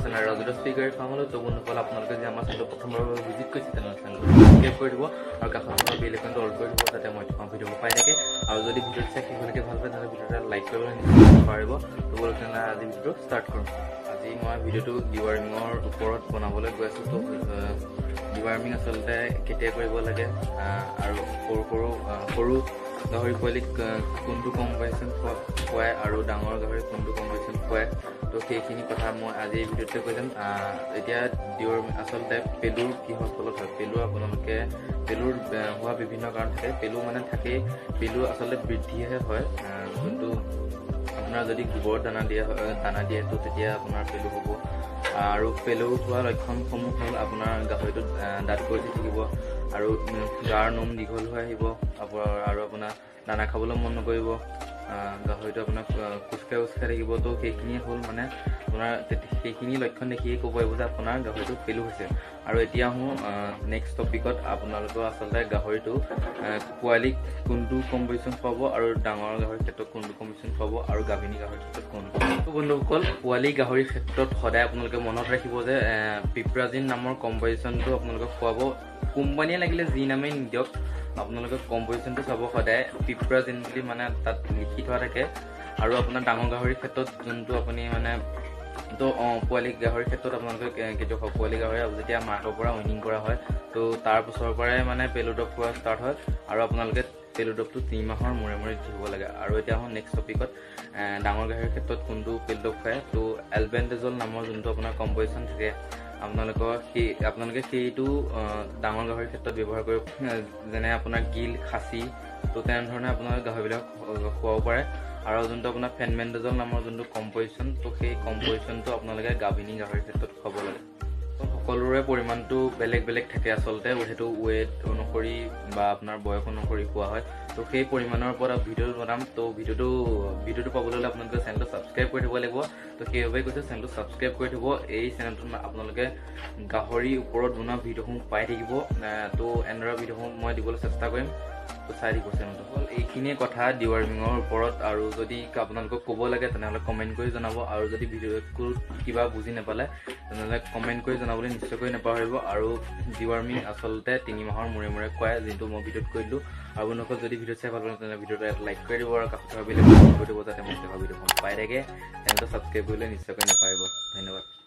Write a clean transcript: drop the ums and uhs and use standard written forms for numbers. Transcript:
channel ৰাজুদাস ফিগাৰী ফাৰ্মলৈ তো বন্ধুসকল আপোনালোকে যে আমাৰ চেনেলটো প্ৰথমবাৰৰ বাবে ভিজিট কৰিছে তেনেহ'লে চেনেলটো সাবস্ক্ৰাইব কৰি দিব আৰু কাষত থকা বেল আইকনটো অল কৰি দিব যাতে মই তোমাৰ ভিডিঅ'বোৰ পাই থাকে আৰু যদি ভিডিঅ'টো চাই শেষলৈকে ভাল পায় তেনেহ'লে ভিডিঅ'টো লাইক কৰিবলৈ নিশ্চয় পাৰিব তো বলক তেনেহ'লে আজি ভিডিঅ'টো ষ্টাৰ্ট কৰোঁ আজি মই ভিডিঅ'টো ডিৱাৰ্মিঙৰ ওপৰত বনাবলৈ গৈ আছোঁ তো ডিৱাৰ্মিং আচলতে কেতিয়া কৰিব লাগে আৰু সৰু গাহৰি পোৱালিক কোনটো কম্বিনেশ্যন খুৱায় আৰু ডাঙৰ গাহৰি কোনটো কম্বিনেশ্যন খুৱায় তো সেইখিনি কথা মই আজি এই ভিডিঅ'টোতে কৈ যাম এতিয়া ডিৱাৰ্মিং আচলতে পেলুৰ কিহৰ ফলত হয় পেলু আপোনালোকে পেলুৰ হোৱা বিভিন্ন কাৰণ থাকে পেলু মানে থাকেই পেলু আচলতে বৃদ্ধিহে হয় যোনটো আপোনাৰ যদি গোবৰত দানা দিয়ে তো তেতিয়া আপোনাৰ পেলু হ'ব আৰু পেলু হোৱা লক্ষণসমূহ হ'ল আপোনাৰ গাহৰিটোত দাঁত গজি থাকিব আৰু গাৰ নোম দীঘল হৈ আহিব আৰু আপোনাৰ দানা খাবলৈ মন নকৰিব গাহৰিটো আপোনাৰ খোজকাঢ়ি থাকিব তো সেইখিনিয়ে হ'ল মানে আপোনাৰ সেইখিনি লক্ষণ দেখিয়ে ক'ব পাৰিব যে আপোনাৰ গাহৰিটো পেলু হৈছে আৰু এতিয়া আহোঁ নেক্সট টপিকত আপোনালোকৰ আচলতে গাহৰিটো পোৱালিক কোনটো কম্বিনেশ্যন খুৱাব আৰু ডাঙৰ গাহৰিৰ ক্ষেত্ৰত কোনটো কম্বিনেশ্যন খুৱাব আৰু গাভিনী গাহৰিৰ ক্ষেত্ৰত কোনটো বন্ধুসকল পোৱালি গাহৰিৰ ক্ষেত্ৰত সদায় আপোনালোকে মনত ৰাখিব যে পিপ্ৰাজিন নামৰ কম্বিনেশ্যনটো আপোনালোকে খুৱাব কোম্পানীয়ে লাগিলে যি নামেই নিদিয়ক আপোনালোকে কম্পজিশ্যনটো চাব সদায় পিপ্ৰাজিন বুলি মানে তাত লিখি থোৱা থাকে আৰু আপোনাৰ ডাঙৰ গাহৰিৰ ক্ষেত্ৰত যোনটো আপুনি মানে তো পোৱালি গাহৰিৰ ক্ষেত্ৰত আপোনালোকে কেতিয়াও পোৱালি গাহৰি যেতিয়া মাকৰ পৰা উইনিং কৰা হয় তো তাৰ বছৰৰ পৰাই মানে পেলুডপ খোৱা ষ্টাৰ্ট হয় আৰু আপোনালোকে পেলুডপটো 3 মাহৰ মূৰে মূৰে দি থাকিব লাগে আৰু এতিয়া আহোঁ নেক্সট টপিকত ডাঙৰ গাহৰিৰ ক্ষেত্ৰত কোনটো পেলুডপ খুৱায় তো এলবেণ্ডেজল নামৰ যোনটো আপোনাৰ কম্পজিশ্যন থাকে আপোনালোকে সেইটো ডাঙৰ গাহৰিৰ ক্ষেত্ৰত ব্যৱহাৰ কৰিব যেনে আপোনাৰ গিল খাচী তো তেনেধৰণে আপোনালোকে গাহৰিবিলাক খুৱাব পাৰে আৰু যোনটো আপোনাৰ ফেনমেণ্ডেজল নামৰ যোনটো কম্পজিশ্যন তো সেই কম্পজিশ্যনটো আপোনালোকে গাভিনী গাহৰিৰ ক্ষেত্ৰত খুৱাব লাগে সকলোৰে পৰিমাণটো বেলেগ বেলেগ থাকে আচলতে সেইটো ৱেট অনুসৰি বা আপোনাৰ বয়স অনুসৰি খোৱা হয় তো সেই পৰিমাণৰ ওপৰত ভিডিঅ' বনাম তো ভিডিঅ'টো পাবলৈ হ'লে আপোনালোকে চেনেলটো ছাবস্ক্ৰাইব কৰি থ'ব লাগিব তো সেইবাবে কৈছোঁ চেনেলটো ছাবস্ক্ৰাইব কৰি থ'ব এই চেনেলটোত আপোনালোকে গাহৰিৰ ওপৰত বনোৱা ভিডিঅ'সমূহ পাই থাকিব তো এনেদৰে ভিডিঅ'সমূহ মই দিবলৈ চেষ্টা কৰিম তো চাই দিব চেনেলটো হ'ল এইখিনিয়ে কথা ডিৱাৰ্মিঙৰ ওপৰত আৰু যদি আপোনালোকক ক'ব লাগে তেনেহ'লে কমেণ্ট কৰি জনাব আৰু যদি ভিডিঅ'টো কিবা বুজি নাপালে তেনেহ'লে কমেণ্ট কৰি জনাবলৈ নিশ্চয়কৈ নাপাহৰিব আৰু ডিৱাৰ্মিং আচলতে 3 মাহৰ মূৰে মূৰে খুৱায় যোনটো মই ভিডিঅ'ত কৈ দিলোঁ আৰু আপোনালোকক যদি ভিডিঅ' চাই ভাল পালে তেনেহ'লে ভিডিঅ'টো এটা লাইক কৰি দিব আৰু কাষত থকা বেল আইকনটো অন কৰি দিব যাতে মই ভিডিঅ'সমূহ পাই থাকে চেনেলটো ছাবস্ক্ৰাইব কৰিলে নিশ্চয়কৈ নাপাহৰিব ধন্যবাদ